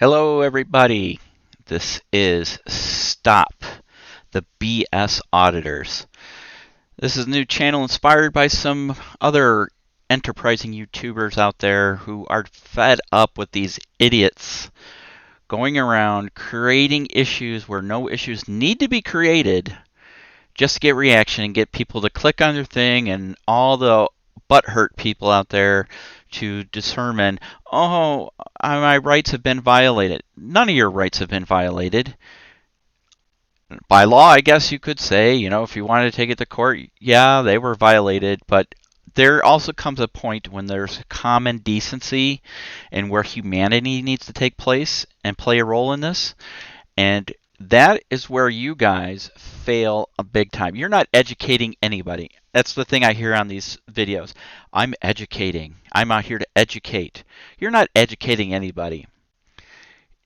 Hello, everybody. This is Stop the BS Auditors. This is a new channel inspired by some other enterprising YouTubers out there who are fed up with these idiots going around creating issues where no issues need to be created just to get reaction and get people to click on their thing, and all the butthurt people out there to determine, oh, my rights have been violated. None of your rights have been violated. By law, I guess you could say, if you wanted to take it to court, yeah, they were violated, but there also comes a point when there's common decency and where humanity needs to take place and play a role in this. And that is where you guys fail a big time. You're not educating anybody. That's the thing I hear on these videos. I'm educating. I'm out here to educate. You're not educating anybody.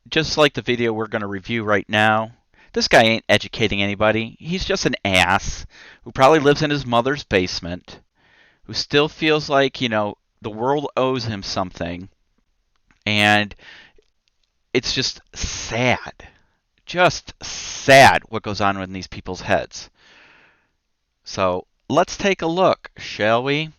Just like the video we're going to review right now, this guy ain't educating anybody. He's just an ass who probably lives in his mother's basement, who still feels like, the world owes him something. And it's just sad. Just sad what goes on in these people's heads. So let's take a look, shall we?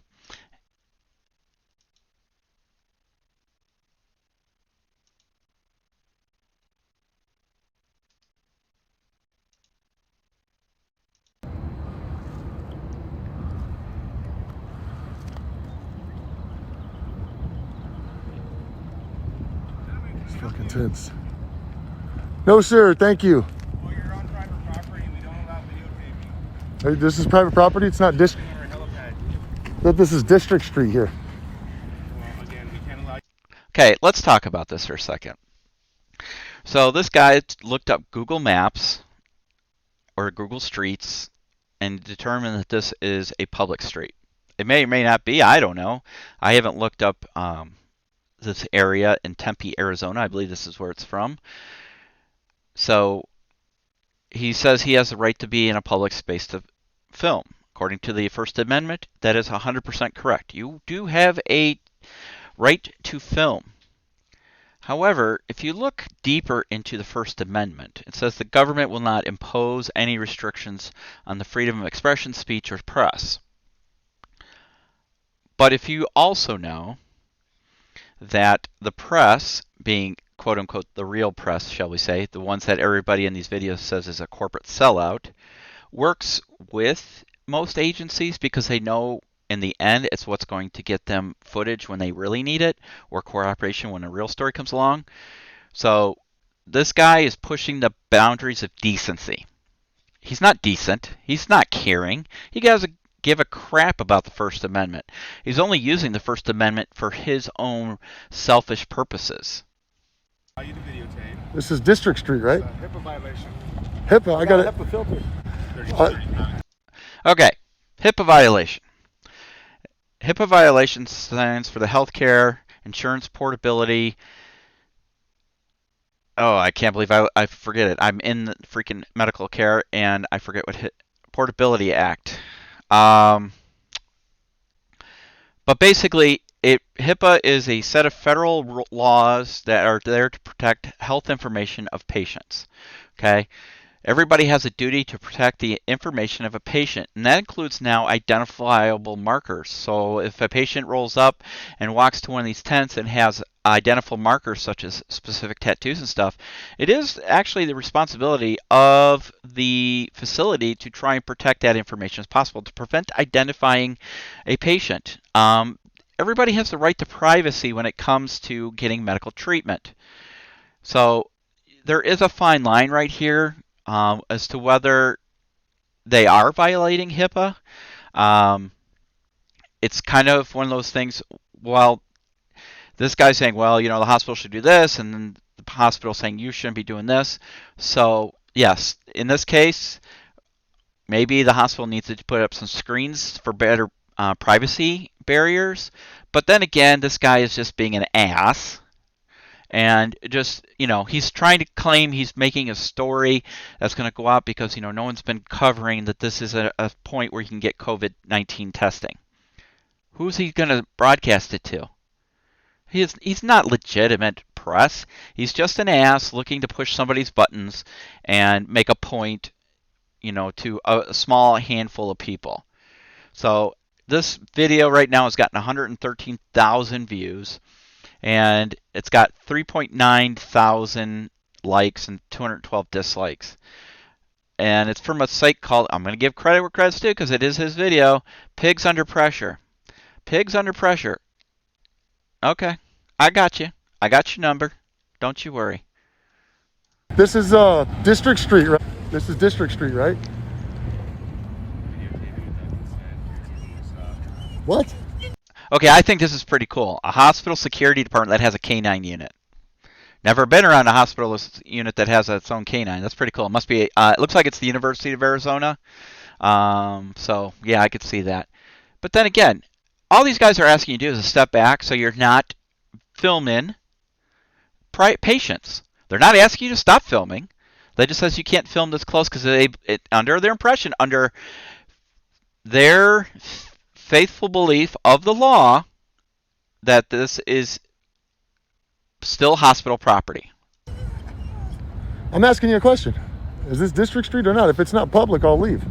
It's fucking tense. No, sir. Thank you. Well, you're on private property and we don't allow videotaping. Hey, this is private property. It's not district. This is District Street here. Well, again, we can't allow. Okay, let's talk about this for a second. So this guy looked up Google Maps or Google Streets and determined that this is a public street. It may or may not be. I don't know. I haven't looked up this area in Tempe, Arizona. I believe this is where it's from. So he says he has the right to be in a public space to film. According to the First Amendment, that is 100% correct. You do have a right to film. However, if you look deeper into the First Amendment, it says the government will not impose any restrictions on the freedom of expression, speech, or press. But if you also know that the press, being quote unquote the real press, shall we say, the ones that everybody in these videos says is a corporate sellout, works with most agencies because they know in the end it's what's going to get them footage when they really need it, or cooperation when a real story comes along. So this guy is pushing the boundaries of decency. He's not decent. He's not caring. He doesn't give a crap about the First Amendment. He's only using the First Amendment for his own selfish purposes. You to videotape. This is District Street, right? It's a HIPAA violation. HIPAA. I got it. HIPAA filter. Okay, HIPAA violation. HIPAA violation stands for the Healthcare Insurance Portability. Oh, I can't believe I forget it. I'm in the freaking medical care and I forget what Portability Act. But basically, HIPAA is a set of federal laws that are there to protect health information of patients. Okay? Everybody has a duty to protect the information of a patient, and that includes now identifiable markers. So if a patient rolls up and walks to one of these tents and has identifiable markers such as specific tattoos and stuff, it is actually the responsibility of the facility to try and protect that information as possible to prevent identifying a patient. Everybody has the right to privacy when it comes to getting medical treatment. So there is a fine line right here as to whether they are violating HIPAA. It's kind of one of those things, well, this guy's saying, well, the hospital should do this, and then the hospital saying you shouldn't be doing this. So, yes, in this case, maybe the hospital needs to put up some screens for better privacy barriers. But then again, this guy is just being an ass. And just, he's trying to claim he's making a story that's going to go out because, no one's been covering that this is a point where you can get COVID-19 testing. Who's he going to broadcast it to? He's not legitimate impress. He's just an ass looking to push somebody's buttons and make a point, to a small handful of people. So this video right now has gotten 113,000 views, and it's got 3.9 thousand likes and 212 dislikes. And it's from a site called, I'm going to give credit where credit's due because it is his video, Pigs Under Pressure. Pigs Under Pressure. Okay, I got you. I got your number. Don't you worry. This is District Street, right? This is District Street, right? What? Okay, I think this is pretty cool. A hospital security department that has a canine unit. Never been around a hospital unit that has its own canine. That's pretty cool. It must be. It looks like it's the University of Arizona. So yeah, I could see that. But then again, all these guys are asking you to do is a step back, so you're not filming patients. They're not asking you to stop filming. They just says you can't film this close because under their impression, under their faithful belief of the law, that this is still hospital property. I'm asking you a question. Is this District Street or not? If it's not public, I'll leave.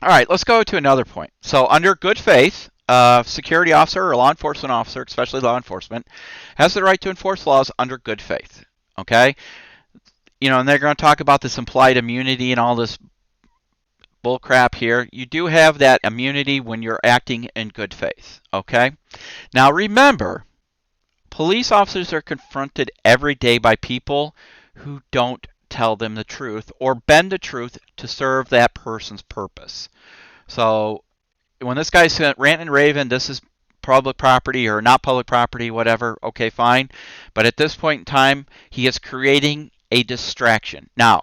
All right, let's go to another point. So under good faith, a security officer or law enforcement officer, especially law enforcement, has the right to enforce laws under good faith. Okay? And they're going to talk about this implied immunity and all this bull crap here. You do have that immunity when you're acting in good faith. Okay? Now remember, police officers are confronted every day by people who don't tell them the truth or bend the truth to serve that person's purpose. So when this guy's ranting and raving, this is public property or not public property, whatever, okay, fine. But at this point in time, he is creating a distraction. Now,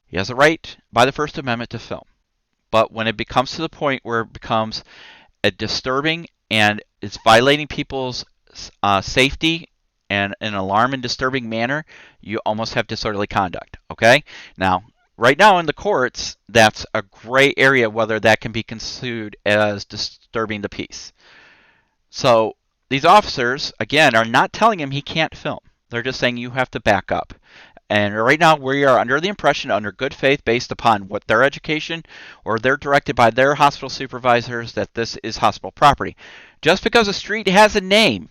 he has a right by the First Amendment to film. But when it becomes to the point where it becomes a disturbing and it's violating people's safety and an alarm and disturbing manner, you almost have disorderly conduct. Okay? Now, right now in the courts, that's a gray area whether that can be construed as disturbing the peace. So these officers, again, are not telling him he can't film. They're just saying you have to back up. And right now we are under the impression, under good faith, based upon what their education or they're directed by their hospital supervisors, that this is hospital property. Just because a street has a name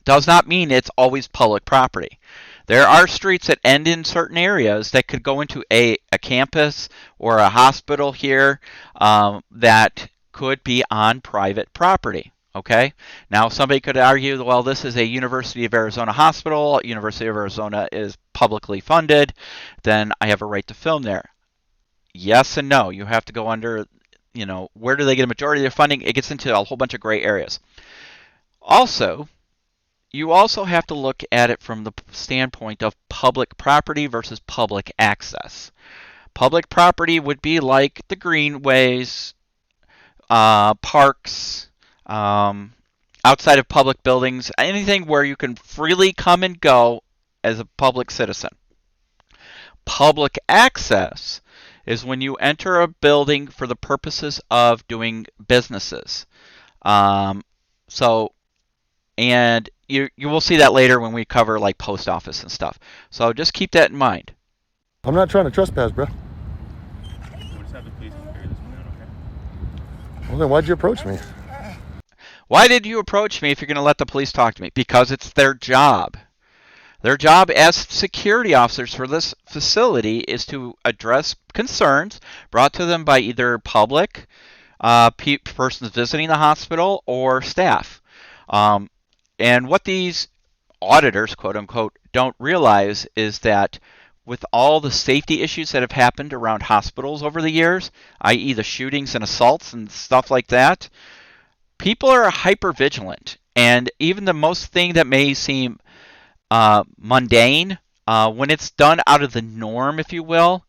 does not mean it's always public property. There are streets that end in certain areas that could go into a campus or a hospital here that could be on private property. Okay? Now, somebody could argue, well, this is a University of Arizona hospital. University of Arizona is publicly funded. Then I have a right to film there. Yes and no. You have to go under, where do they get a majority of their funding? It gets into a whole bunch of gray areas. Also, you also have to look at it from the standpoint of public property versus public access. Public property would be like the greenways, parks, outside of public buildings, anything where you can freely come and go as a public citizen. Public access is when you enter a building for the purposes of doing businesses. And you will see that later when we cover like post office and stuff. So just keep that in mind. I'm not trying to trespass, bro. We'll just have the police carry this one out, okay? Well, then why'd you approach me? Why did you approach me if you're going to let the police talk to me? Because it's their job. Their job as security officers for this facility is to address concerns brought to them by either public, persons visiting the hospital, or staff. And what these auditors, quote unquote, don't realize is that with all the safety issues that have happened around hospitals over the years, i.e. the shootings and assaults and stuff like that, people are hyper vigilant. And even the most thing that may seem mundane, when it's done out of the norm, if you will,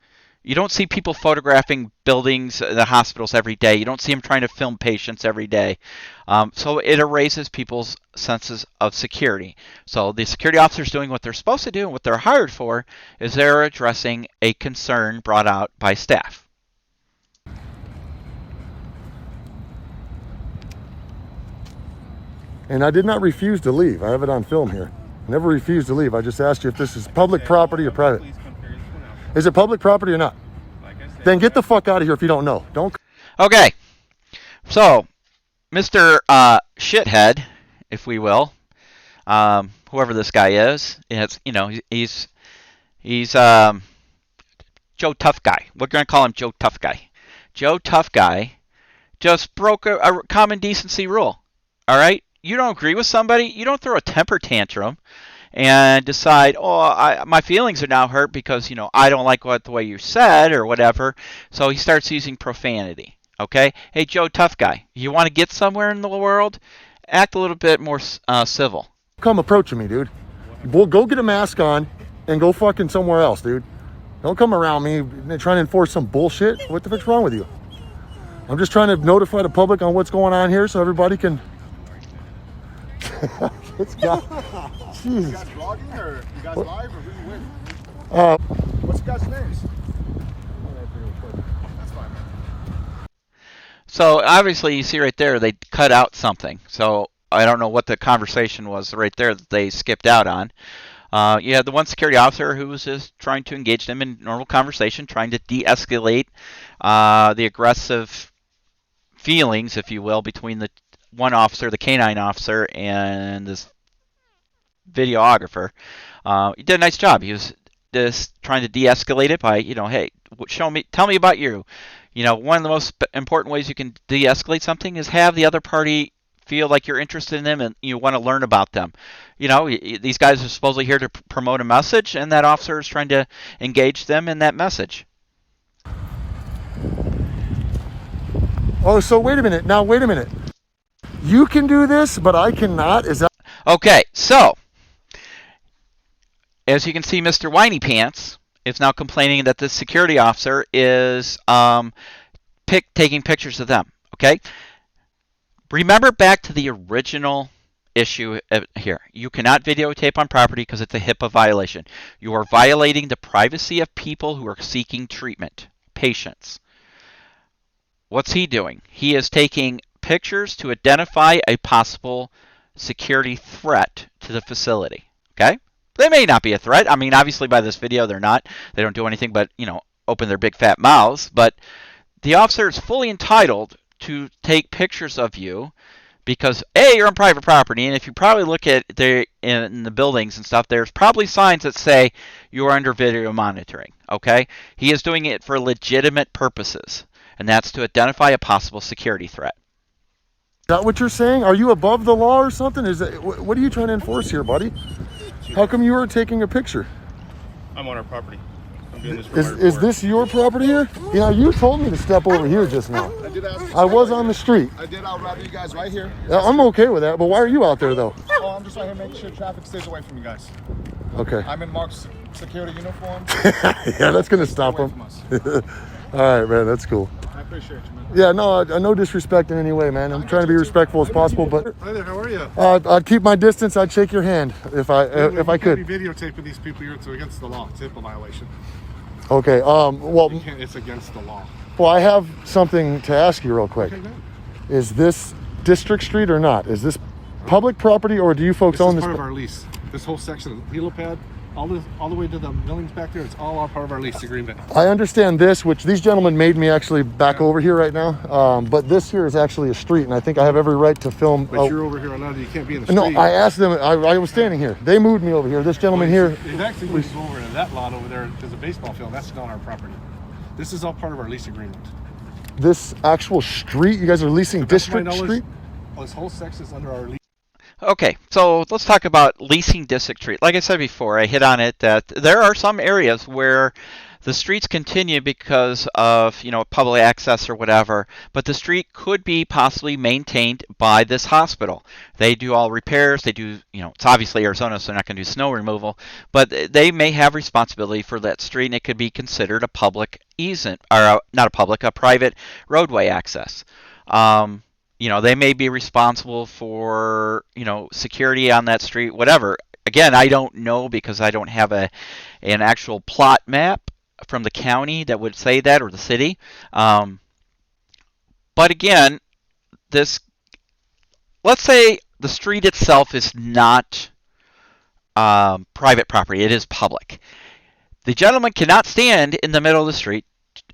you don't see people photographing buildings, the hospitals every day. You don't see them trying to film patients every day. So it erases people's senses of security. So the security officers doing what they're supposed to do and what they're hired for is they're addressing a concern brought out by staff. And I did not refuse to leave. I have it on film here. Never refused to leave. I just asked you if this is public property or private. Please come carry this one out. Is it public property or not? Like I said, Then get the fuck out of here if you don't know. Don't. Okay, so Mr. Shithead, if we will, whoever this guy is, he's Joe Tough Guy. We're going to call him Joe Tough Guy. Joe Tough Guy just broke a common decency rule. All right? You don't agree with somebody, you don't throw a temper tantrum and decide, my feelings are now hurt because, I don't like the way you said or whatever. So he starts using profanity. Okay? Hey, Joe Tough Guy, you want to get somewhere in the world? Act a little bit more civil. Come approaching me, dude. Well, go get a mask on and go fucking somewhere else, dude. Don't come around me trying to enforce some bullshit. What the fuck's wrong with you? I'm just trying to notify the public on what's going on here so everybody can... It's got... Jesus. You guys vlogging or you guys live or who you with? What's your guys' names? That's fine, man. So obviously you see right there they cut out something. So I don't know what the conversation was right there that they skipped out on. You had the one security officer who was just trying to engage them in normal conversation, trying to de-escalate the aggressive feelings, if you will, between the one officer, the canine officer, and this videographer. He did a nice job. He was just trying to de-escalate it by, hey, tell me about you. One of the most important ways you can de-escalate something is have the other party feel like you're interested in them and you want to learn about them. These guys are supposedly here to promote a message, and that officer is trying to engage them in that message. Oh, so wait a minute. Now, wait a minute. You can do this, but I cannot? Is that... Okay, so as you can see, Mr. Whiny Pants is now complaining that the security officer is taking pictures of them. Okay? Remember back to the original issue here. You cannot videotape on property because it's a HIPAA violation. You are violating the privacy of people who are seeking treatment, patients. What's he doing? He is taking pictures to identify a possible security threat to the facility. Okay? They may not be a threat. I mean, obviously by this video they're not. They don't do anything but, open their big fat mouths. But the officer is fully entitled to take pictures of you because A, you're on private property, and if you probably look at in the buildings and stuff, there's probably signs that say you are under video monitoring. Okay? He is doing it for legitimate purposes, and that's to identify a possible security threat. Is that what you're saying? Are you above the law or something? What are you trying to enforce here, buddy? How come you were taking a picture? I'm on our property. I'm doing this for my Is report. this your property here? You told me to step over here just now. I did ask you. I was on the street. I did. I'll rather you guys right here. Yeah, I'm okay with that, but why are you out there though? Oh, I'm just right here making sure traffic stays away from you guys. Okay. I'm in Mark's security uniform. Yeah, that's gonna stop Away him. from us. All right, man, that's cool. I appreciate you, man. Yeah, no, no disrespect in any way, man. I'm trying to be respectful as possible, but Hi there, how are you? I'd keep my distance. I'd shake your hand if I You could. can't be videotaping these people. It's against the law. It's a HIPAA violation. Okay. Well, It's against the law. I have something to ask you real quick. Okay, man. Is this District Street or not? Is this public property, or do you folks This own is this? part of our lease. This whole section, the helipad, all the way to the millings back there, it's all part of our lease agreement. I understand this, which these gentlemen made me actually back over here right now. But this here is actually a street, and I think I have every right to film. But you're over here allowed. You can't be in the No, street. I asked them. I was standing here. They moved me over here. This gentleman here. It actually moves over to that lot over there. There's a baseball field. That's not our property. This is all part of our lease agreement. This actual street, you guys are leasing That's my District knowledge. Street? This whole section is under our lease. Okay, so let's talk about leasing District Street. Like I said before, I hit on it that there are some areas where the streets continue because of, public access or whatever, but the street could be possibly maintained by this hospital. They do all repairs, they do, it's obviously Arizona, so they're not going to do snow removal, but they may have responsibility for that street, and it could be considered a public easement, or a private roadway access. They may be responsible for, security on that street, whatever. Again, I don't know because I don't have an actual plot map from the county that would say that, or the city. But again, let's say the street itself is not private property. It is public. The gentleman cannot stand in the middle of the street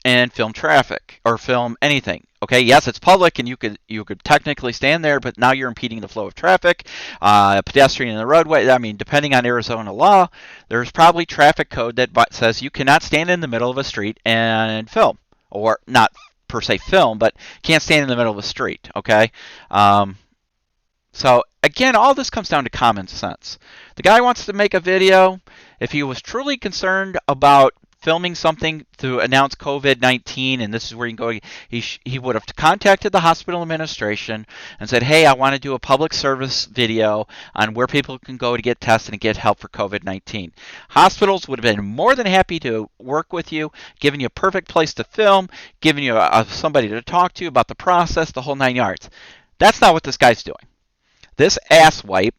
and film traffic or film anything. Okay, yes, it's public, and you could technically stand there, but now you're impeding the flow of traffic. A pedestrian in the roadway. I mean, depending on Arizona law, there's probably traffic code that says you cannot stand in the middle of a street and film, or not per se film, but can't stand in the middle of a street. Okay. So again, all this comes down to common sense. The guy wants to make a video. If he was truly concerned about filming something to announce COVID-19, and this is where you can go, he would have contacted the hospital administration and said, hey, I want to do a public service video on where people can go to get tested and get help for COVID-19. Hospitals would have been more than happy to work with you, giving you a perfect place to film, giving you somebody to talk to about the process, the whole 9 yards. That's not what this guy's doing. This asswipe,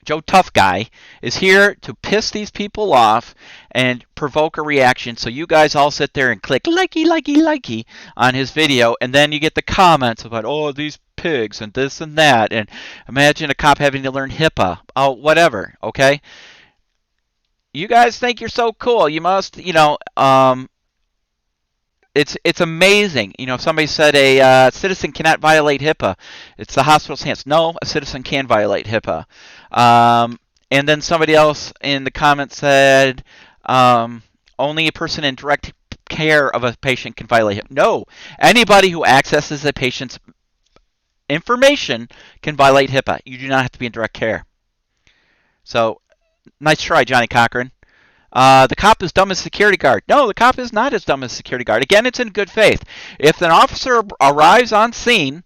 Joe Tough Guy, is here to piss these people off and provoke a reaction, so you guys all sit there and click likey on his video, and then you get the comments about, oh, these pigs and this and that, and imagine a cop having to learn HIPAA, oh, whatever, okay? You guys think you're so cool. You must, it's amazing. If somebody said a citizen cannot violate HIPAA, it's the hospital's hands. No, a citizen can violate HIPAA. And then somebody else in the comments said only a person in direct care of a patient can violate HIPAA. No, anybody who accesses a patient's information can violate HIPAA. You do not have to be in direct care. So, nice try, Johnny Cochran. The cop is dumb as security guard. No, the cop is not as dumb as security guard. Again, it's in good faith. If an officer arrives on scene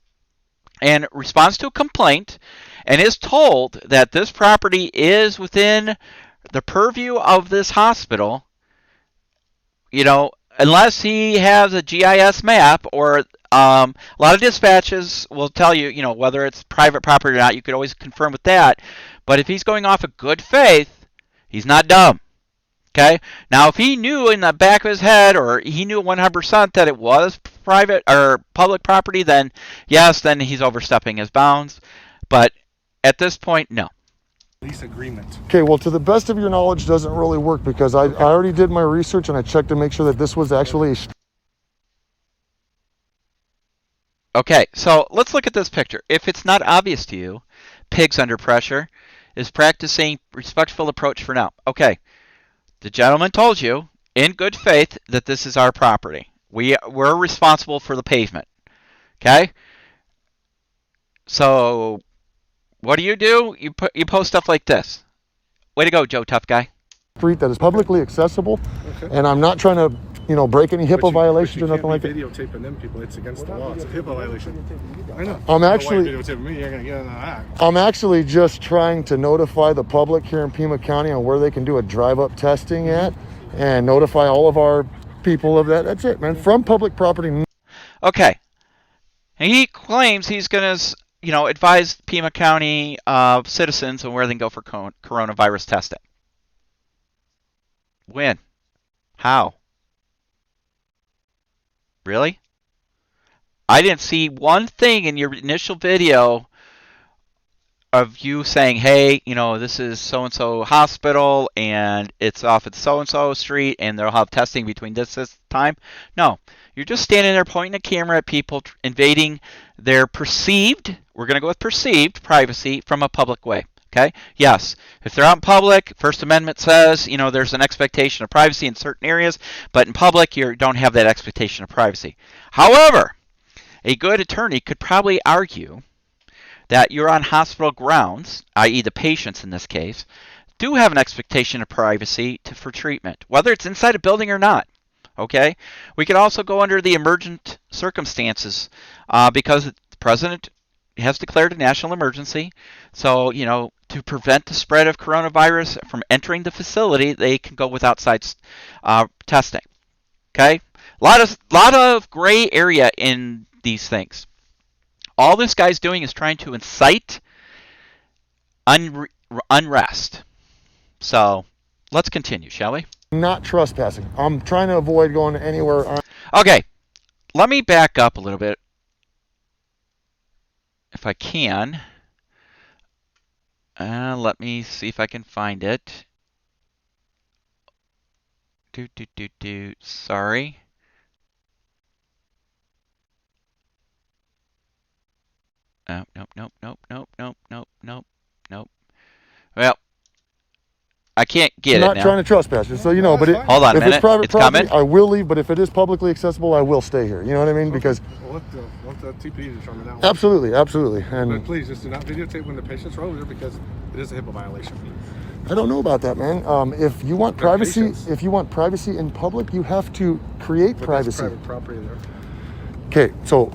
and responds to a complaint and is told that this property is within the purview of this hospital, unless he has a GIS map, or a lot of dispatches will tell you, whether it's private property or not, you could always confirm with that. But if he's going off of good faith, he's not dumb. Okay. Now, if he knew in the back of his head, or he knew 100% that it was private or public property, then yes, then he's overstepping his bounds. But at this point, no. Lease agreement. Okay, well, to the best of your knowledge, doesn't really work, because I already did my research and I checked to make sure that this was actually Okay, so let's look at this picture. If it's not obvious to you, pigs under pressure is practicing respectful approach for now. Okay. The gentleman told you, in good faith, that this is our property. We're responsible for the pavement. Okay? So, what do? You post stuff like this. Way to go, Joe Tough Guy. street that is publicly accessible, and I'm not trying to, break any HIPAA violations or nothing like that. Videotaping them people, it's against the law. It's a HIPAA violation. I know. I'm actually videotaping me. You're gonna get into that. I'm actually just trying to notify the public here in Pima County on where they can do a drive-up testing at, and notify all of our people of that. That's it, man. From public property. Okay. He claims he's going to, advise Pima County citizens on where they can go for coronavirus testing. When? How? Really? I didn't see one thing in your initial video of you saying, hey, this is so-and-so hospital, and it's off at so-and-so street, and they'll have testing between this time. No. You're just standing there pointing a camera at people, invading their perceived, we're going to go with perceived, privacy from a public way. Okay? Yes. If they're out in public, First Amendment says, there's an expectation of privacy in certain areas, but in public, you don't have that expectation of privacy. However, a good attorney could probably argue that you're on hospital grounds, i.e. the patients in this case, do have an expectation of privacy for treatment, whether it's inside a building or not. Okay? We could also go under the emergent circumstances because the president has declared a national emergency. So, to prevent the spread of coronavirus from entering the facility, they can go with outside testing. Okay? A lot of gray area in these things. All this guy's doing is trying to incite unrest. So, let's continue, shall we? Not trespassing. I'm trying to avoid going anywhere. Okay, let me back up a little bit, if I can. Let me see if I can find it. Sorry. Nope, nope, nope, nope, nope, nope, nope, nope, nope. Well, I can't get I'm it not now. trying to trespass, just so you know. But Hold on a if minute. it's private It's property, coming. I will leave. But if it is publicly accessible, I will stay here. You know what I mean? Because We'll let the TPD determine that one. absolutely, absolutely. But And please just do not videotape when the patients are over there because it is a HIPAA violation. I don't know about that, man. If you want They're privacy, patients. if you want privacy in public, you have to create But privacy. that's private property there. Okay, so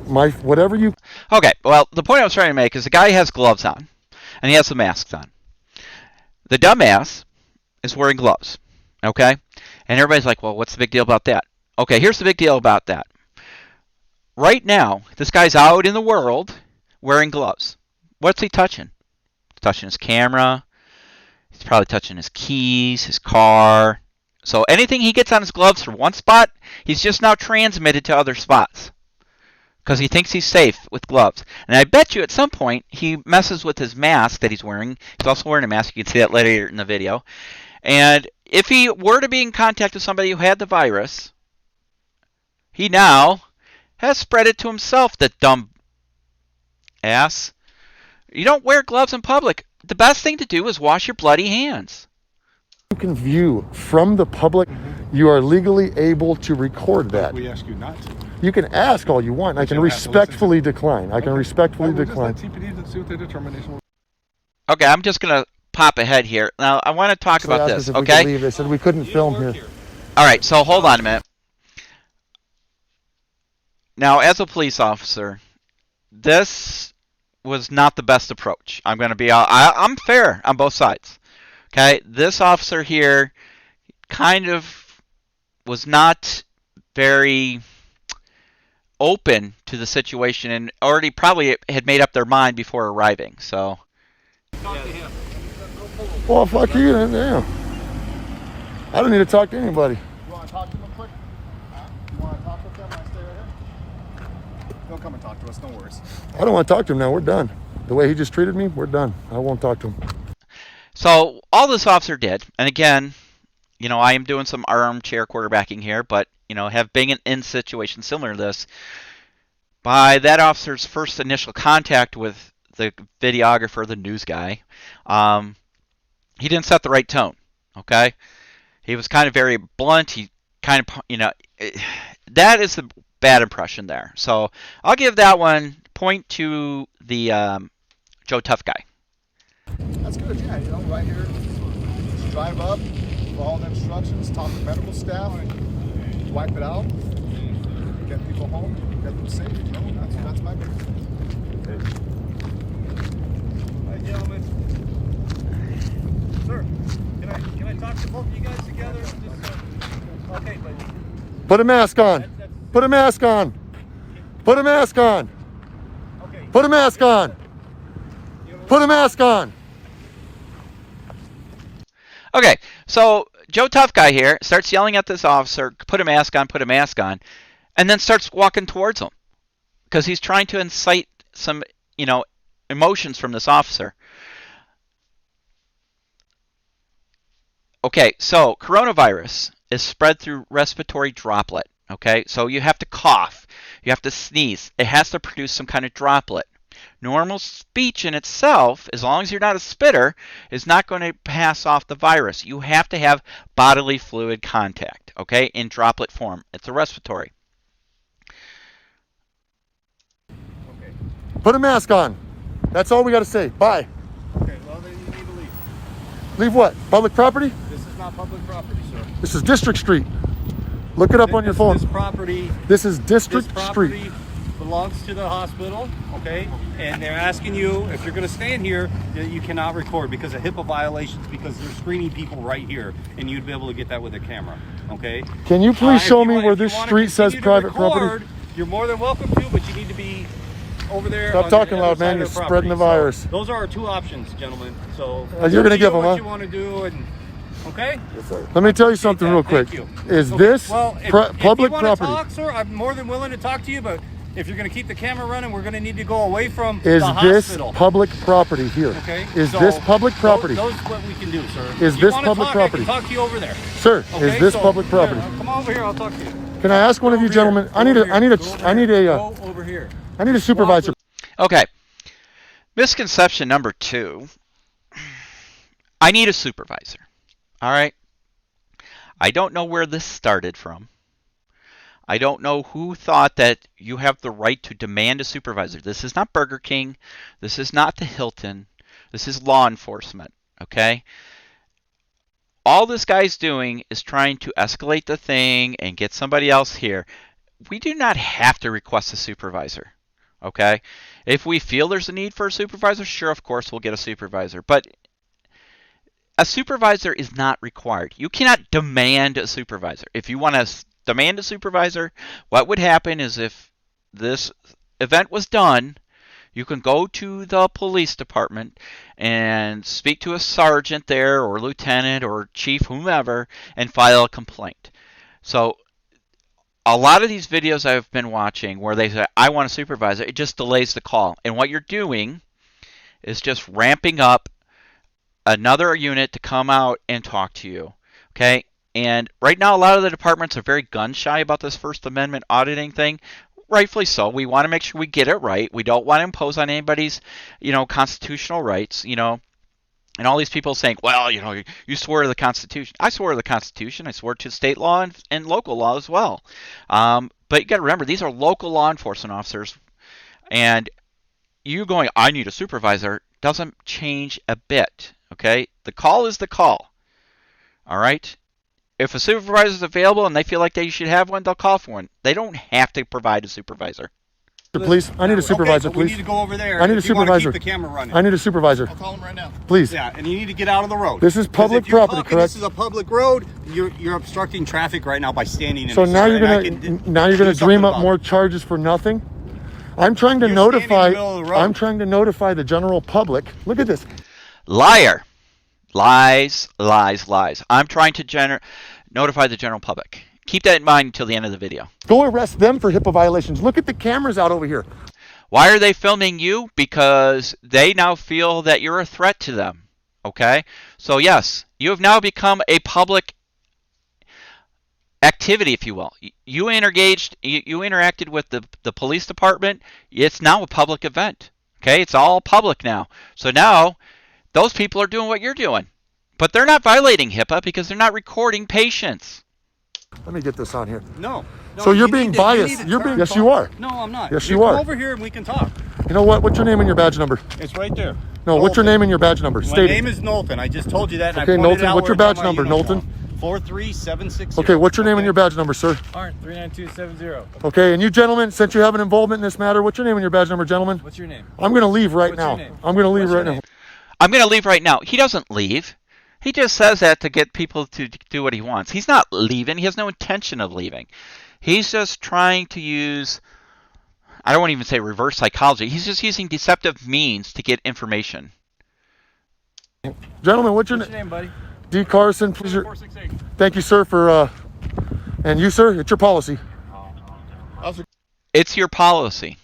whatever you Okay, well, the point I was trying to make is the guy has gloves on, and he has the masks on. The dumbass is wearing gloves, okay? And everybody's like, well, what's the big deal about that? Okay, here's the big deal about that. Right now, this guy's out in the world wearing gloves. What's he touching? He's touching his camera. He's probably touching his keys, his car. So anything he gets on his gloves from one spot, he's just now transmitted to other spots because he thinks he's safe with gloves. And I bet you at some point he messes with his mask that he's wearing. He's also wearing a mask. You can see that later in the video. And if he were to be in contact with somebody who had the virus, he now has spread it to himself, the dumb ass. You don't wear gloves in public. The best thing to do is wash your bloody hands. can view from the public, you are legally able to record that. We ask you not to. You can ask all you want. I can you have to listen respectfully decline. I can respectfully We'll decline. just let TPD see what their determination will. Okay, I'm just going to pop ahead here. Now, I want to talk They about asked this, us if we could okay? leave. They said we couldn't film here. All right, so hold on a minute. Now, as a police officer, this was not the best approach. I'm going to be I'm fair on both sides. Okay? This officer here kind of was not very open to the situation and already probably had made up their mind before arriving. So, Well, fuck you then. Damn. I don't need to talk to anybody. You want to talk to them quick? You want to talk with them when I stay right here? They'll come and talk to us, no worries. I don't want to talk to him now. We're done. The way he just treated me, we're done. I won't talk to him. so all this officer did, and again, you know, I am doing some armchair quarterbacking here, but you know, have been in situations similar to this. By that officer's first initial contact with the videographer, the news guy, he didn't set the right tone. Okay, he was kind of very blunt. He kind of, you know, that is the bad impression there. So I'll give that one point to the Joe Tough guy. That's good, yeah. You know, right here, just drive up, follow the instructions, talk to medical staff, wipe it out, get people home, get them safe. You know, that's my big thing. Hi, gentlemen. Sir, can I talk to both of you guys together? Just, okay, but Put a mask on. Put a mask on. Put a mask on. okay. Put a mask on. Put a mask on. Okay, so Joe Tough guy here starts yelling at this officer, put a mask on, and then starts walking towards him because he's trying to incite some, you know, emotions from this officer. Okay, so coronavirus is spread through respiratory droplet. Okay, so you have to cough, you have to sneeze. It has to produce some kind of droplet. Normal speech in itself, as long as you're not a spitter, is not going to pass off the virus. You have to have bodily fluid contact, okay, in droplet form. It's a respiratory. Okay. Put a mask on. That's all we got to say. Bye. Okay, well, then you need to leave. Leave what? Public property? This is not public property, sir. This is District Street. Look it up on your phone. This property, This is District this Street. property belongs to the hospital, okay? And they're asking you, if you're going to stand here, that you cannot record because of HIPAA violations, because they're screening people right here, and you'd be able to get that with a camera, okay? Can you please If show you me want- where if you this wanna street says continue to private record, property? You're more than welcome to, but you need to be over there. Stop on the talking other loud, side man. of You're the spreading the property. virus. So those are our two options, gentlemen. So You're gonna give them, what huh? you want to do, and okay. Let me tell you something real quick. Thank you. Is Okay, this well, if public you want to property? talk, sir, I'm more than willing to talk to you, but if you're going to keep the camera running, we're going to need to go away from Is the this hospital. public property here? Okay. Is so this public property? Those what we can do, sir. Is If you this wanna public talk, property? I can talk to you over there. Sir, Okay, is this so, public property? Yeah, come over here. I'll talk to you. Can I ask one of you gentlemen? Go over I need a Go over here. supervisor. Okay. Misconception number 2. I need a supervisor. All right. I don't know where this started from. I don't know who thought that you have the right to demand a supervisor. This is not Burger King. This is not the Hilton. This is law enforcement. Okay? All this guy's doing is trying to escalate the thing and get somebody else here. We do not have to request a supervisor. Okay? If we feel there's a need for a supervisor, sure, of course, we'll get a supervisor. But a supervisor is not required. You cannot demand a supervisor. If you want to demand a supervisor, what would happen is if this event was done, you can go to the police department and speak to a sergeant there or lieutenant or chief, whomever, and file a complaint. So a lot of these videos I've been watching where they say, I want a supervisor, it just delays the call. And what you're doing is just ramping up another unit to come out and talk to you. Okay? And right now, a lot of the departments are very gun-shy about this First Amendment auditing thing. Rightfully so. We want to make sure we get it right. We don't want to impose on anybody's, constitutional rights, And all these people saying, well, you swore to the Constitution. I swore to the Constitution. I swore to state law and local law as well. But you got to remember, these are local law enforcement officers. And you going, I need a supervisor, doesn't change a bit. Okay? The call is the call. All right? If a supervisor is available and they feel like they should have one, they'll call for one. They don't have to provide a supervisor. Please, I need a supervisor, okay, we please. need to go over there. I need a if you want to supervisor. keep the camera running. I need a supervisor. I'll call him right now. Please. Yeah, and you need to get out of the road. This is 'Cause public if you're property, talking, correct? This is a public road. You're obstructing traffic right now by standing in. So it, now sir, you're and I gonna can dream do something up about more it. charges for nothing. I'm trying to You're standing in the notify. middle of the road. I'm trying to notify the general public. Look at this. Liar. Lies, lies, lies. I'm trying to notify the general public. Keep that in mind until the end of the video. Go arrest them for HIPAA violations. Look at the cameras out over here. Why are they filming you? Because they now feel that you're a threat to them. Okay? So yes, you have now become a public activity, if you will. You interacted with the police department. It's now a public event. Okay? It's all public now. So now those people are doing what you're doing. But they're not violating HIPAA because they're not recording patients. Let me get this on here. No. So you're you being need to- you biased. need to You're turn being. Yes, phone- you are. No, I'm not. Yes, you you are. Come over here and we can talk. You know what? What's your name and your badge number? It's right there. No, what's your name and your badge number? My State name it. is Knowlton. I just told you that. And Okay, I pointed Knowlton, out what's your where it's badge on my number, uniform. Knowlton? 43760. Okay, what's your name and your badge number, sir? Arn 39270. Okay, and you gentlemen, since you have an involvement in this matter, what's your name and your badge number, gentlemen? What's your name? I'm going to leave right What's now. your name? I'm going to leave What's your right now. name? I'm going to leave right now. He doesn't leave. He just says that to get people to do what he wants. He's not leaving. He has no intention of leaving. He's just trying to use, I don't want to even say reverse psychology. He's just using deceptive means to get information. Gentlemen, what's your What's your name? name, buddy? D. Carson, please. 468. Thank you, sir, for, and you, sir, it's your policy. It's your policy.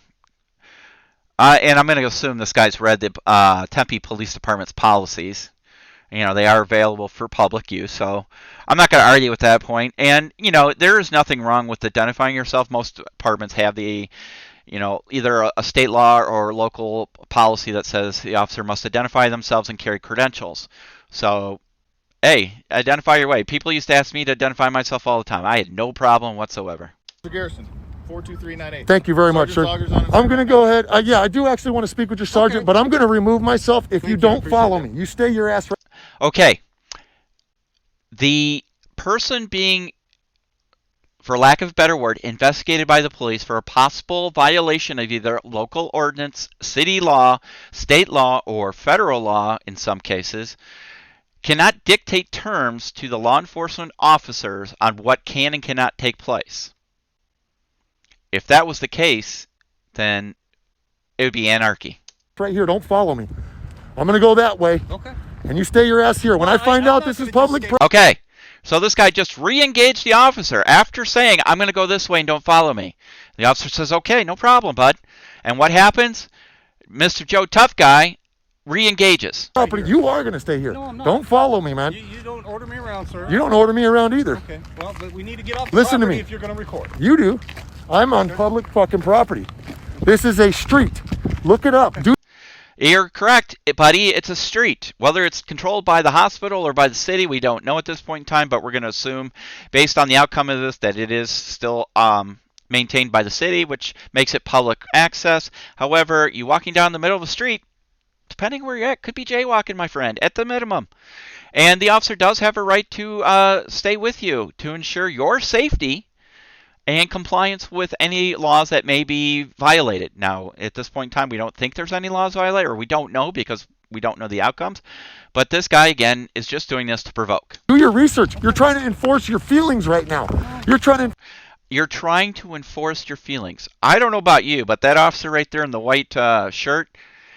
And I'm going to assume this guy's read the Tempe Police Department's policies. They are available for public use, so I'm not going to argue with that point. And, there is nothing wrong with identifying yourself. Most departments have the, either a state law or local policy that says the officer must identify themselves and carry credentials. So, hey, identify your way. People used to ask me to identify myself all the time. I had no problem whatsoever. Mr. Garrison, 42398. Thank you very much, sir. Sergeant Saugers on his I'm going to go ahead. Yeah, I do actually want to speak with your sergeant, Okay. but I'm going to remove myself if you you, I don't appreciate follow that. me. You stay your ass right. Okay. The person being, for lack of a better word, investigated by the police for a possible violation of either local ordinance, city law, state law, or federal law in some cases, cannot dictate terms to the law enforcement officers on what can and cannot take place. If that was the case, then it would be anarchy. Right here. Don't follow me. I'm going to go that way, Okay. and you stay your ass here. When I find I'm out not this is gonna public just property. Okay. So this guy just re-engaged the officer after saying, I'm going to go this way and don't follow me. The officer says, okay, no problem, bud. And what happens? Mr. Joe Tough Guy re-engages. Property. You are going to stay here. No, I'm not. Don't follow me, man. You don't order me around, sir. You don't order me around either. Okay, well, but we need to get off the Listen to property me. if you're going to record. You do. I'm on public fucking property. This is a street. Look it up. Dude. You're correct, buddy. It's a street. Whether it's controlled by the hospital or by the city, we don't know at this point in time, but we're going to assume, based on the outcome of this, that it is still maintained by the city, which makes it public access. However, you walking down the middle of the street, depending where you're at, could be jaywalking, my friend, at the minimum. And the officer does have a right to stay with you to ensure your safety and compliance with any laws that may be violated. Now, at this point in time, we don't think there's any laws violated, or we don't know because we don't know the outcomes. But this guy, again, is just doing this to provoke. Do your research. You're trying to enforce your feelings right now. You're trying to enforce your feelings. I don't know about you, but that officer right there in the white shirt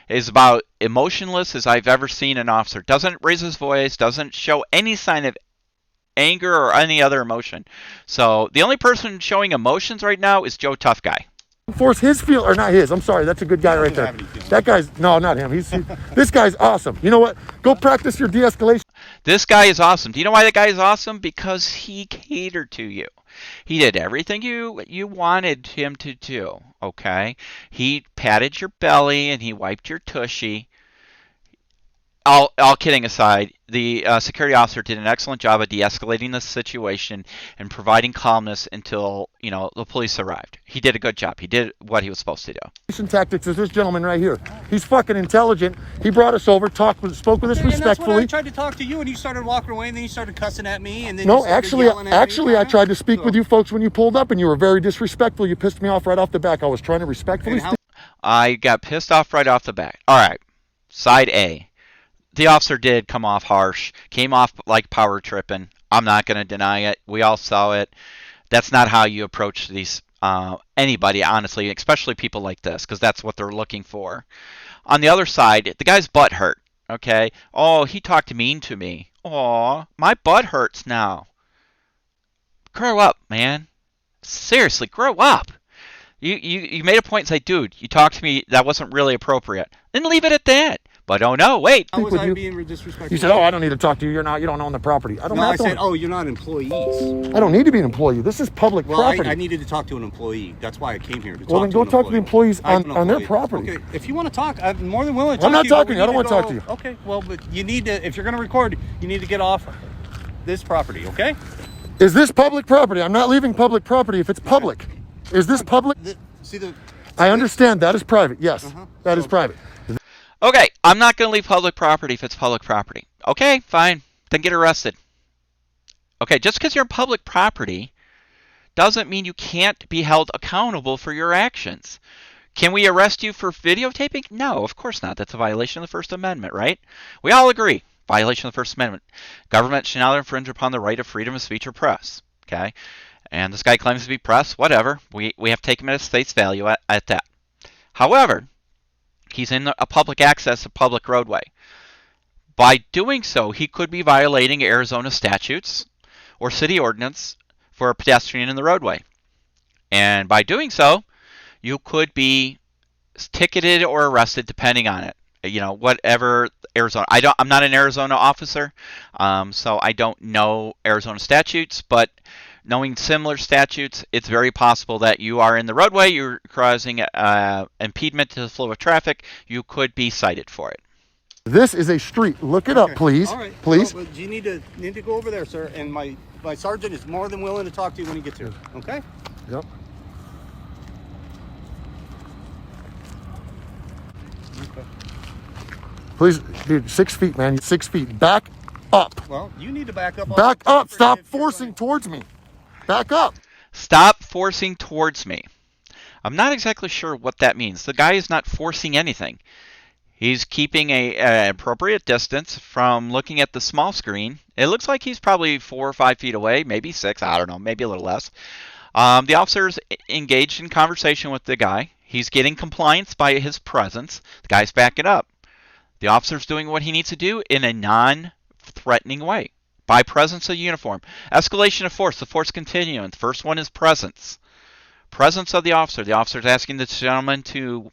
is about emotionless as I've ever seen an officer. Doesn't raise his voice, doesn't show any sign of anger or any other emotion. So the only person showing emotions right now is Joe Tough Guy. enforce his feel, or not his. I'm sorry. That's a good guy right there. That guy's, no, not him. This guy's awesome. You know what? Go practice your de-escalation. This guy is awesome. Do you know why that guy is awesome? Because he catered to you. He did everything you wanted him to do, okay? He patted your belly and he wiped your tushy. All kidding aside, the security officer did an excellent job of de-escalating the situation and providing calmness until, the police arrived. He did a good job. He did what he was supposed to do. Tactics is this gentleman right here. He's fucking intelligent. He brought us over, spoke with us respectfully. And that's when I tried to talk to you, and you started walking away, and then you started cussing at me, and then No, you started actually, yelling at me. I tried to speak with you folks when you pulled up, and you were very disrespectful. You pissed me off right off the back. I was trying to respectfully speak. I got pissed off right off the bat. All right, side A. The officer did come off harsh, came off like power tripping. I'm not going to deny it. We all saw it. That's not how you approach these anybody, honestly, especially people like this, because that's what they're looking for. On the other side, the guy's butt hurt. Okay. Oh, he talked mean to me. Oh, my butt hurts now. Grow up, man. Seriously, grow up. You made a point and say, dude, you talked to me, that wasn't really appropriate. Then leave it at that. But oh no, wait. How was I being disrespectful? You said, "Oh, I don't need to talk to you. You don't own the property." I don't. No, I said, "Oh, you're not employees." I don't need to be an employee. This is public property. I needed to talk to an employee. That's why I came here. Well, then go talk to the employees on their property. Okay, if you want to talk, I'm more than willing to talk I'm not to you. talking. I don't want to talk to you. Okay, well, but you need to. If you're going to record, you need to get off this property. Okay? Is this public property? I'm not leaving public property if it's public. Is this public? I understand that is private. Yes, that is private. Okay, I'm not going to leave public property if it's public property. Okay, fine. Then get arrested. Okay, just because you're on public property doesn't mean you can't be held accountable for your actions. Can we arrest you for videotaping? No, of course not. That's a violation of the First Amendment, right? We all agree. Violation of the First Amendment. Government shall not infringe upon the right of freedom of speech or press. Okay? And this guy claims to be press. Whatever. We have to take him at his face value at that. However, he's in a public access, a public roadway. By doing so, he could be violating Arizona statutes or city ordinance for a pedestrian in the roadway. And by doing so, you could be ticketed or arrested depending on it. Whatever Arizona. I'm not an Arizona officer, so I don't know Arizona statutes, but knowing similar statutes, it's very possible that you are in the roadway, you're causing impediment to the flow of traffic, you could be cited for it. This is a street. Look it up, please. All right. Please. Well, you need to go over there, sir, and my sergeant is more than willing to talk to you when he gets here. Okay? Yep. Okay. Please, dude, 6 feet, man. 6 feet. Back up. Well, you need to back up. Back up. Stop forcing towards me. Back up. Stop forcing towards me. I'm not exactly sure what that means. The guy is not forcing anything. He's keeping an appropriate distance from looking at the small screen. It looks like he's probably 4 or 5 feet away, maybe 6. I don't know, maybe a little less. The officer's engaged in conversation with the guy. He's getting compliance by his presence. The guy's backing up. The officer's doing what he needs to do in a non-threatening way by presence of uniform. Escalation of force, the force continuum. The first one is presence. Presence of the officer. The officer is asking the gentleman to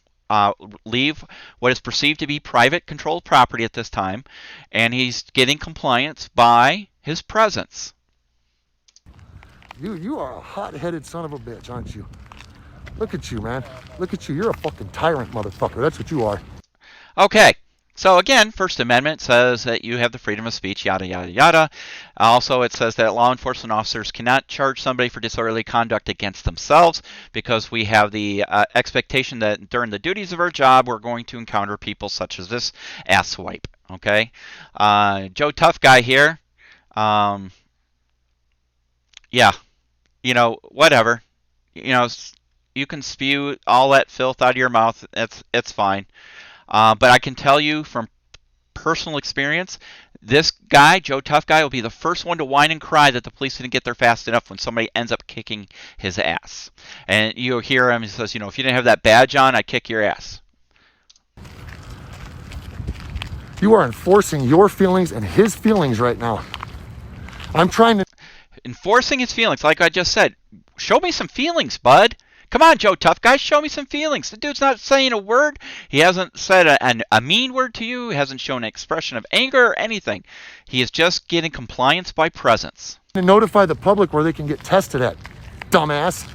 leave what is perceived to be private controlled property at this time, and he's getting compliance by his presence. You are a hot-headed son of a bitch, aren't you? Look at you, man. Look at you. You're a fucking tyrant, motherfucker. That's what you are. Okay. So again, First Amendment says that you have the freedom of speech, yada, yada, yada. Also, it says that law enforcement officers cannot charge somebody for disorderly conduct against themselves because we have the expectation that during the duties of our job, we're going to encounter people such as this asswipe. Okay? Joe Tough Guy here. Yeah. You know, whatever. You know, you can spew all that filth out of your mouth. It's fine. But I can tell you from personal experience, this guy, Joe Tough Guy, will be the first one to whine and cry that the police didn't get there fast enough when somebody ends up kicking his ass. And you hear him, he says, you know, if you didn't have that badge on, I'd kick your ass. You are enforcing your feelings and his feelings right now. I'm trying to... Enforcing his feelings, like I just said. Show me some feelings, bud. Come on, Joe Tough Guy, show me some feelings. The dude's not saying a word. He hasn't said a mean word to you. He hasn't shown an expression of anger or anything. He is just getting compliance by presence. To notify the public where they can get tested at, dumbass.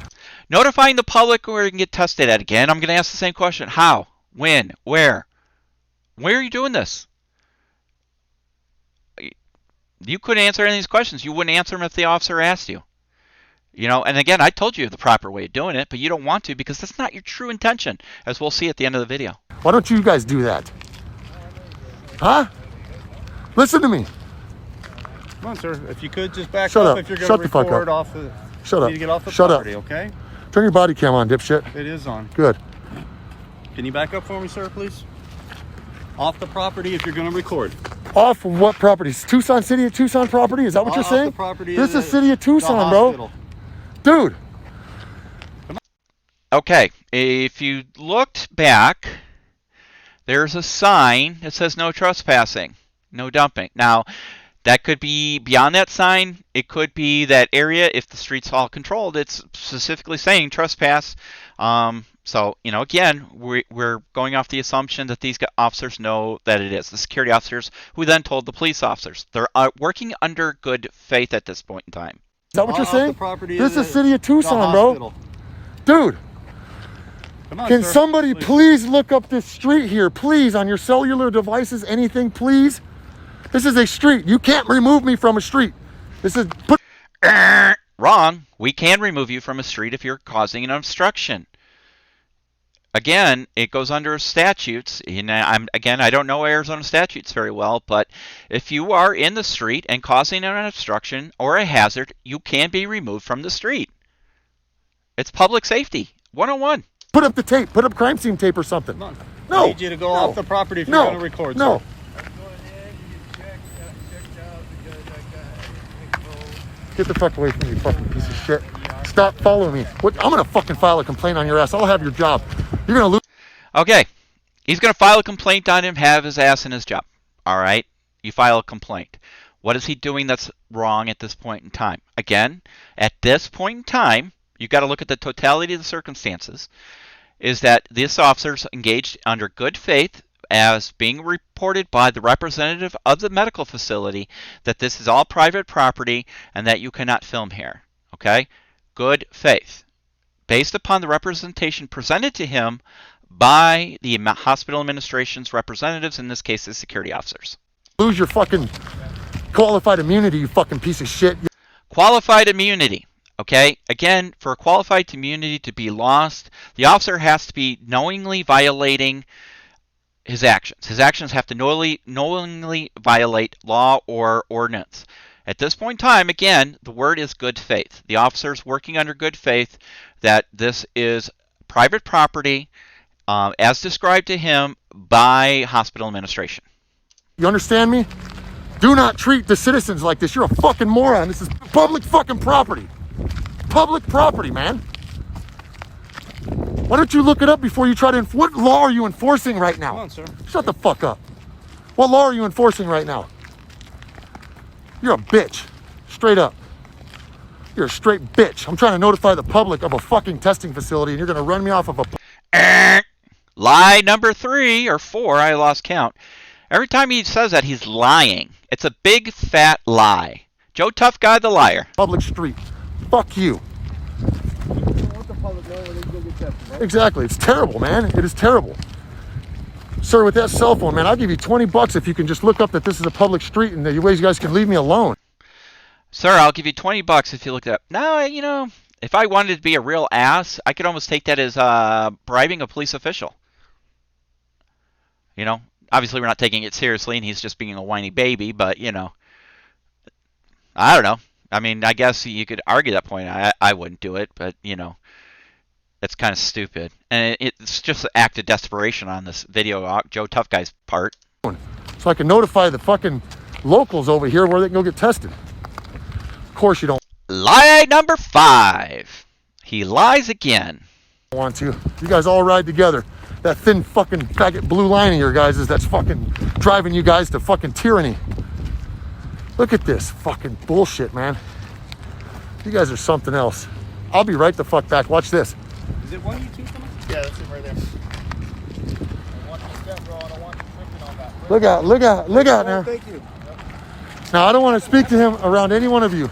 Notifying the public where they can get tested at again. I'm going to ask the same question. How? When? Where? Where are you doing this? You couldn't answer any of these questions. You wouldn't answer them if the officer asked you. You know, and again, I told you the proper way of doing it, but you don't want to because that's not your true intention, as we'll see at the end of the video. Why don't you guys do that? Huh? Listen to me. Come on, sir. If you could just back Shut up up. if you're going Shut to the fuck record up. off the... Shut You up. need to get off the Shut property, up. okay? Turn your body cam on, dipshit. It is on. Good. Can you back up for me, sir, please? Off the property if you're going to record. Off of what property? Tucson City of Tucson property? Is that what you're Off saying? the property This of is City of the Tucson, bro. hospital. Dude. Okay, if you looked back, there's a sign that says no trespassing, no dumping. Now, that could be beyond that sign. It could be that area. If the street's all controlled, it's specifically saying trespass. So, you know, again, we're going off the assumption that these officers know that it is. The security officers who then told the police officers. They're working under good faith at this point in time. Is that what you're Off saying? the property This of is City of Tucson, bro. hospital. Dude. Come on, Can sir. somebody please look up this street here? Please, on your cellular devices, anything, please? This is a street. You can't remove me from a street. This is... Wrong. We can remove you from a street if you're causing an obstruction. Again, it goes under statutes. And I don't know Arizona statutes very well, but if you are in the street and causing an obstruction or a hazard, you can be removed from the street. It's public safety 101. Put up the tape. Put up crime scene tape or something. Come on. No. I need you to go off the property if you're No. going to record, No. sir. Get the fuck away from me, fucking piece of shit. Stop following me. What? I'm gonna fucking file a complaint on your ass. I'll have your job. You're gonna lose. Okay. He's going to file a complaint on him, have his ass in his job. All right? You file a complaint. What is he doing that's wrong at this point in time? Again, at this point in time, you've got to look at the totality of the circumstances, is that this officer's engaged under good faith as being reported by the representative of the medical facility that this is all private property and that you cannot film here. Okay? Good faith. Based upon the representation presented to him by the hospital administration's representatives, in this case, the security officers. Lose your fucking qualified immunity, you fucking piece of shit. Qualified immunity. Okay? Again, for a qualified immunity to be lost, the officer has to be knowingly violating his actions. His actions have to knowingly violate law or ordinance. At this point in time, again, the word is good faith. The officer's working under good faith that this is private property as described to him by hospital administration. You understand me? Do not treat the citizens like this. You're a fucking moron. This is public fucking property. Public property, man. Why don't you look it up before you try to... What law are you enforcing right now? Come on, sir. Shut the fuck up. What law are you enforcing right now? You're a bitch. Straight up. You're a straight bitch. I'm trying to notify the public of a fucking testing facility, and you're going to run me off of a... Lie number 3 or 4, I lost count. Every time he says that, he's lying. It's a big, fat lie. Joe Tough Guy the liar. Public street. Fuck you. Exactly. It's terrible, man. It is terrible. Sir, with that cell phone, man, I'll give you 20 bucks if you can just look up that this is a public street and that you guys can leave me alone. Sir, I'll give you 20 bucks if you look it up. No, you know, if I wanted to be a real ass, I could almost take that as bribing a police official. You know, obviously we're not taking it seriously and he's just being a whiny baby, but, you know, I don't know. I mean, I guess you could argue that point. I wouldn't do it, but, you know, it's kind of stupid. And it's just an act of desperation on this video, Joe Tough Guy's part. So I can notify the fucking locals over here where they can go get tested. Of course you don't Lie number 5. He lies again. want to. You guys all ride together. That thin fucking faggot blue line of your guys is that's fucking driving you guys to fucking tyranny. Look at this fucking bullshit, man. You guys are something else. I'll be right the fuck back. Watch this. Is it one of you two coming? Yeah, that's him right there. I want you to step, bro. I don't want you tripping on that. Look out now. Thank you. Now I don't want to speak to him around any one of you.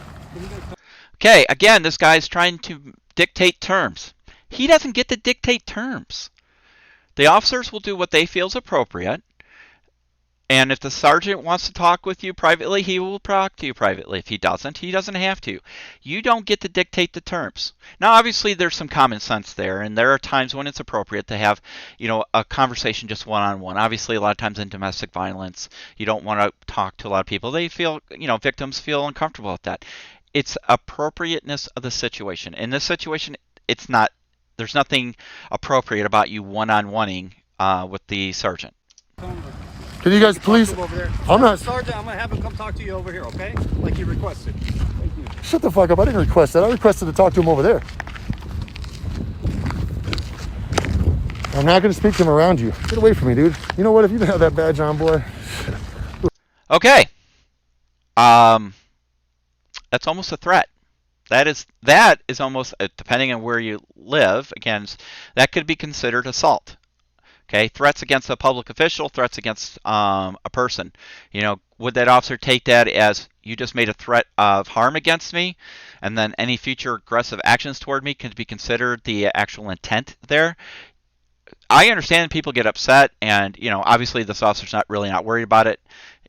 Okay, again, this guy's trying to dictate terms. He doesn't get to dictate terms. The officers will do what they feel is appropriate. And if the sergeant wants to talk with you privately, he will talk to you privately. If he doesn't have to. You don't get to dictate the terms. Now, obviously, there's some common sense there, and there are times when it's appropriate to have, you know, a conversation just one-on-one. Obviously, a lot of times in domestic violence, you don't want to talk to a lot of people. They feel, you know, victims feel uncomfortable with that. It's appropriateness of the situation. In this situation, it's not. There's nothing appropriate about you one-on-oneing with the sergeant. Can you guys please? I'm not. Sergeant, I'm going to have him come talk to you over here, okay? Like you requested. Thank you. Shut the fuck up. I didn't request that. I requested to talk to him over there. I'm not going to speak to him around you. Get away from me, dude. You know what? If you didn't have that badge on, boy. Okay. That's almost a threat. That is almost, depending on where you live, again, that could be considered assault. Okay, threats against a public official, threats against a person. You know, would that officer take that as you just made a threat of harm against me, and then any future aggressive actions toward me can be considered the actual intent there? I understand people get upset, and, you know, obviously this officer's not worried about it.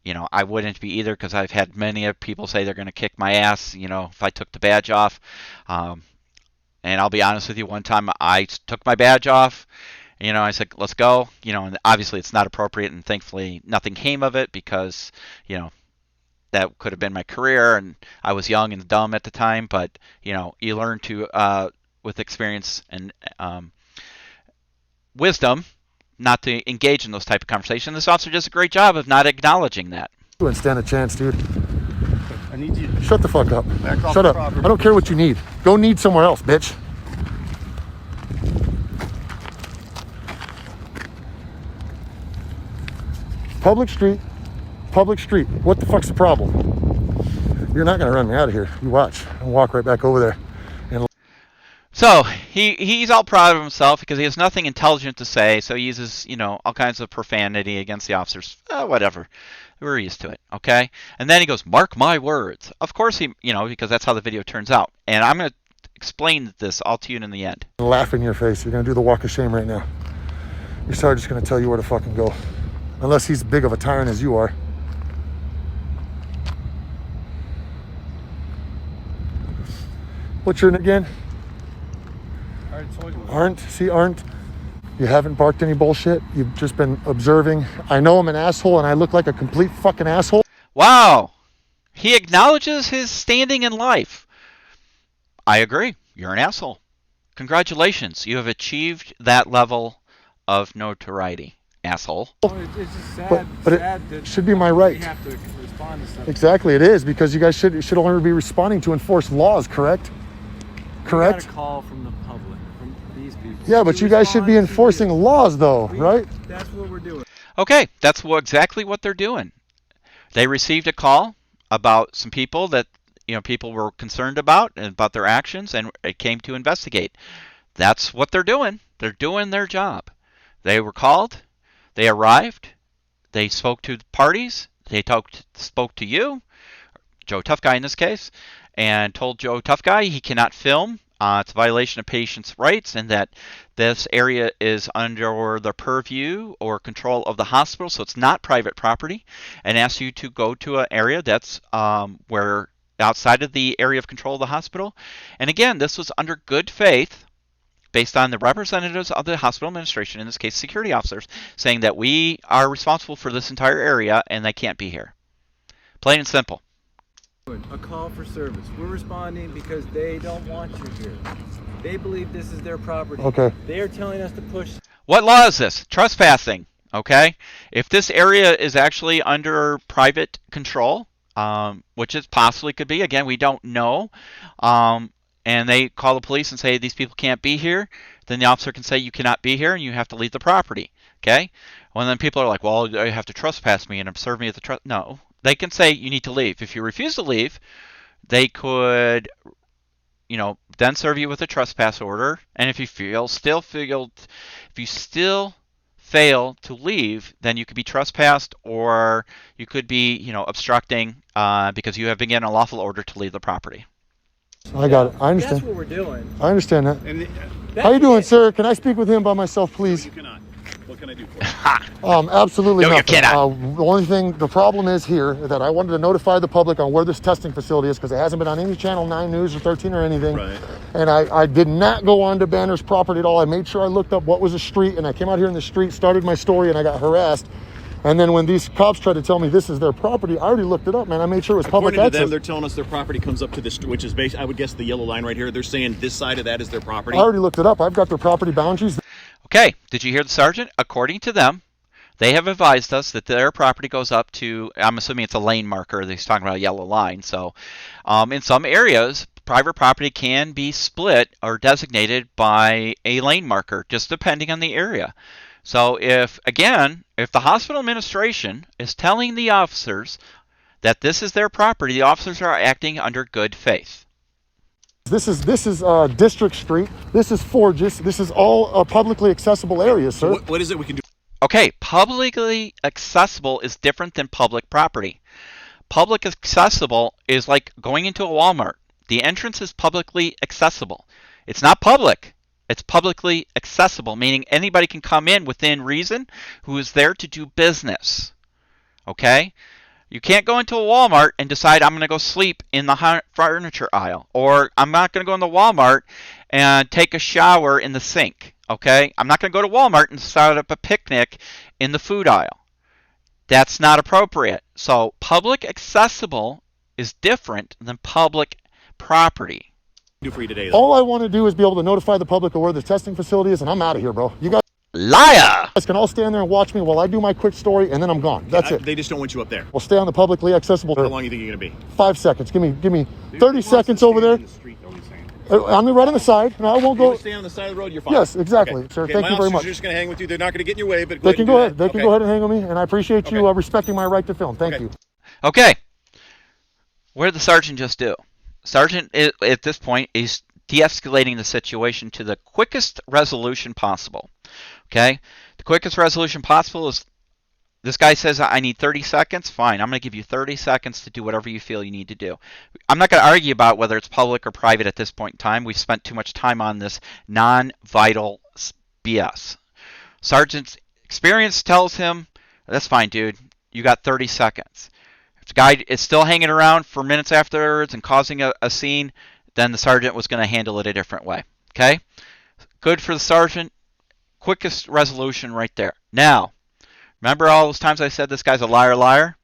You know, I wouldn't be either, because I've had many people say they're going to kick my ass, you know, if I took the badge off. And I'll be honest with you, one time I took my badge off. You know, I said, let's go. You know, and obviously it's not appropriate, and thankfully nothing came of it because, you know, that could have been my career, and I was young and dumb at the time. But, you know, you learn to, with experience and wisdom, not to engage in those type of conversations. This officer does a great job of not acknowledging that. You wouldn't stand a chance, dude. I need you to Shut the fuck up. back off Shut the up. property. I don't care what you need. Go need somewhere else, bitch. Public street. Public street. What the fuck's the problem? You're not going to run me out of here. You watch. I'll walk right back over there. So he's all proud of himself because he has nothing intelligent to say, so he uses, you know, all kinds of profanity against the officers. Whatever. We're used to it, okay? And then he goes, mark my words. Of course he, you know, because that's how the video turns out. And I'm going to explain this all to you in the end. Laugh in your face. You're going to do the walk of shame right now. Your sergeant's going to tell you where to fucking go. Unless he's big of a tyrant as you are. What's your name again? Aren't. You haven't barked any bullshit. You've just been observing. I know I'm an asshole and I look like a complete fucking asshole. Wow. He acknowledges his standing in life. I agree. You're an asshole. Congratulations. You have achieved that level of notoriety, asshole. It's just sad, But sad it that should be my right. we have to respond to stuff. Exactly, it is, because you guys should only be responding to enforce laws, correct? We Correct? got a call from the public, from these people. Yeah, but To you guys should be respond to enforcing you. laws though, We- right? That's what we're doing. Okay, that's exactly what they're doing. They received a call about some people that people were concerned about and about their actions, and it came to investigate. That's what they're doing. They're doing their job. They were called. They arrived. They spoke to the parties. They spoke to you, Joe Tough Guy in this case, and told Joe Tough Guy he cannot film. It's a violation of patients' rights, and that this area is under the purview or control of the hospital, so it's not private property, and asked you to go to an area that's where outside of the area of control of the hospital. And again, this was under good faith, based on the representatives of the hospital administration, in this case security officers, saying that we are responsible for this entire area and they can't be here. Plain and simple. A call for service. We're responding because they don't want you here. They believe this is their property. Okay. They are telling us to push. What law is this? Trespassing. Okay? If this area is actually under private control, which it possibly could be, again, we don't know, and they call the police and say these people can't be here, then the officer can say you cannot be here and you have to leave the property. Okay? Well, then people are like, well, you have to trespass me and observe me at the No. They can say you need to leave. If you refuse to leave, they could, then serve you with a trespass order. And if you still fail to leave, then you could be trespassed, or you could be, obstructing because you have been given a lawful order to leave the property. I got it. I understand. That's what we're doing. I understand that. And How you doing, sir? Can I speak with him by myself, please? you cannot. What can I do for you? Absolutely No, you nothing. cannot. The problem is here that I wanted to notify the public on where this testing facility is because it hasn't been on any Channel 9 News or 13 or anything. Right. And I did not go on to Banner's property at all. I made sure I looked up what was a street, and I came out here in the street, started my story, and I got harassed. And then when these cops tried to tell me this is their property, I already looked it up, man. I made sure it was public According to access. them, they're telling us their property comes up to this, which is based, I would guess, the yellow line right here. They're saying this side of that is their property. I already looked it up. I've got their property boundaries. Okay, did you hear the sergeant? According to them, they have advised us that their property goes up to, I'm assuming it's a lane marker. He's talking about a yellow line. So in some areas, private property can be split or designated by a lane marker, just depending on the area. So if the hospital administration is telling the officers that this is their property, the officers are acting under good faith. This is District Street. This is Forges. This is all publicly accessible areas, sir. What is it we can do? Okay, publicly accessible is different than public property. Public accessible is like going into a Walmart. The entrance is publicly accessible. It's not public. It's publicly accessible, meaning anybody can come in within reason who is there to do business. Okay? You can't go into a Walmart and decide I'm going to go sleep in the furniture aisle, or I'm not going to go into Walmart and take a shower in the sink. Okay? I'm not going to go to Walmart and start up a picnic in the food aisle. That's not appropriate. So public accessible is different than public property. Do for you today, though? All I want to do is be able to notify the public of where the testing facility is, and I'm out of here, bro. You guys Liar! can all stand there and watch me while I do my quick story, and then I'm gone. That's it. They just don't want you up there. We'll stay on the publicly accessible. How long do you think you're going to be? 5 seconds. Give me 30 seconds over there. I'm right on the side, and I won't You go. want to stay on the side of the road, you're fine. Yes, exactly, Okay. sir. Okay, Thank you very my much. officers are just going to hang with you. They're not going to get in your way, but They can go ahead. They Okay. can go ahead and hang on me, and I appreciate you Okay. respecting my right to film. Thank Okay. you. Okay. What did the sergeant just do? Sergeant, at this point, is de-escalating the situation to the quickest resolution possible. Okay? The quickest resolution possible is this guy says, I need 30 seconds. Fine, I'm going to give you 30 seconds to do whatever you feel you need to do. I'm not going to argue about whether it's public or private at this point in time. We've spent too much time on this non-vital BS. Sergeant's experience tells him, that's fine, dude. You got 30 seconds. If the guy is still hanging around for minutes afterwards and causing a scene, then the sergeant was going to handle it a different way. Okay? Good for the sergeant. Quickest resolution right there. Now, remember all those times I said this guy's a liar, liar?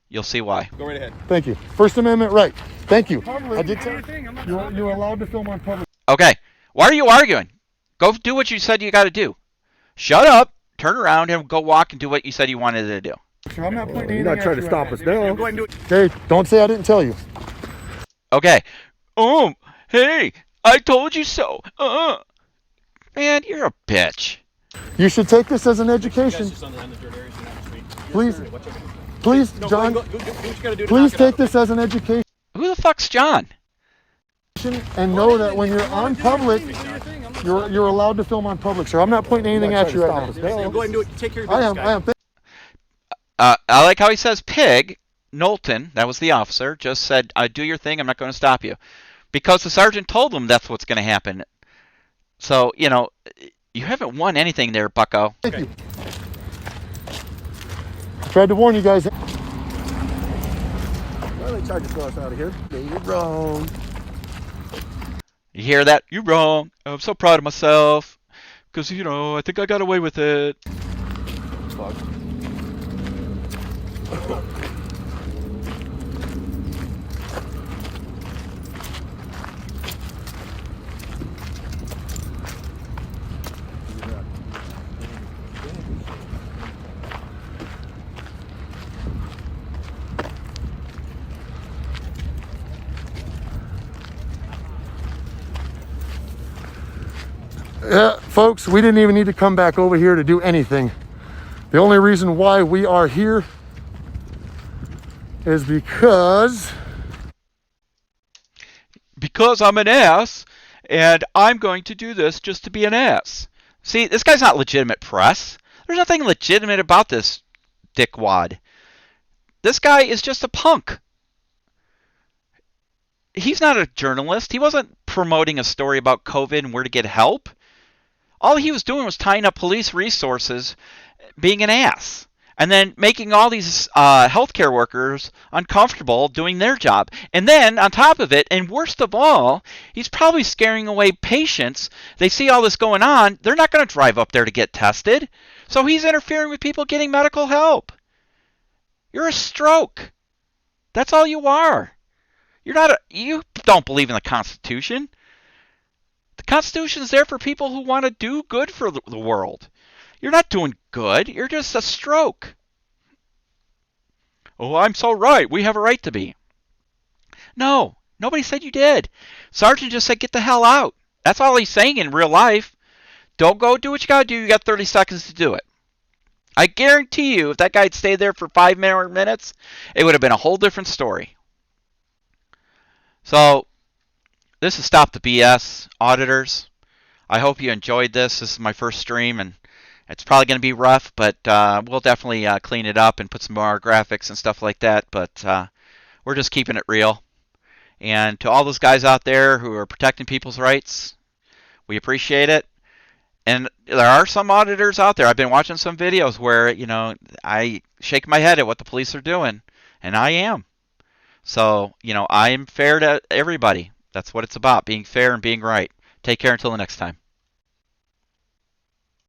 You'll see why. Go right ahead. Thank you. First Amendment right. Thank you. I did tell you. You're allowed to film on public. Okay. Why are you arguing? Go do what you said you got to do. Shut up, turn around, and go walk and do what you said you wanted to do. I'm not pointing You're not trying to stop us now. Go ahead and do it. Hey, don't say I didn't tell you. Okay. Hey, I told you so. Man, you're a bitch. You should take this as an education. Just on the dirt areas, you're not in the street. Please. please, No, John, do what you gotta do to please knock it out, take this as an education Who the fuck's John? and know that when you're on public, you're allowed to film on public, sir. I'm not pointing anything at you right now. okay? Go ahead and do it. Take care of your I business, am. guys. I like how he says pig. Knowlton, that was the officer, just said, do your thing, I'm not going to stop you. Because the sergeant told him that's what's going to happen. So, you know, you haven't won anything there, bucko. Thank you. I tried to warn you guys. Well, they tried to throw us out of here. You're wrong. You hear that? You're wrong. I'm so proud of myself. Because, you know, I think I got away with it. Fuck. Yeah, folks, we didn't even need to come back over here to do anything. The only reason why we are here is because I'm an ass, and I'm going to do this just to be an ass. See, this guy's not legitimate press. There's nothing legitimate about this dickwad. This guy is just a punk. He's not a journalist. He wasn't promoting a story about COVID and where to get help. All he was doing was tying up police resources, being an ass, and then making all these healthcare workers uncomfortable doing their job. And then, on top of it, and worst of all, he's probably scaring away patients. They see all this going on. They're not going to drive up there to get tested. So he's interfering with people getting medical help. You're a stroke. That's all you are. You don't believe in the Constitution. The Constitution is there for people who want to do good for the world. You're not doing good. You're just a stroke. Oh, I'm so right. We have a right to be. No, nobody said you did. Sergeant just said get the hell out. That's all he's saying in real life. Don't go do what you got to do. You got 30 seconds to do it. I guarantee you if that guy had stayed there for 5 more minutes, it would have been a whole different story. So, this is Stop the BS, auditors. I hope you enjoyed this. This is my first stream, and it's probably going to be rough, but we'll definitely clean it up and put some more graphics and stuff like that. But we're just keeping it real. And to all those guys out there who are protecting people's rights, we appreciate it. And there are some auditors out there. I've been watching some videos where, you know, I shake my head at what the police are doing, and I am. So, you know, I am fair to everybody. That's what it's about, being fair and being right. Take care until the next time.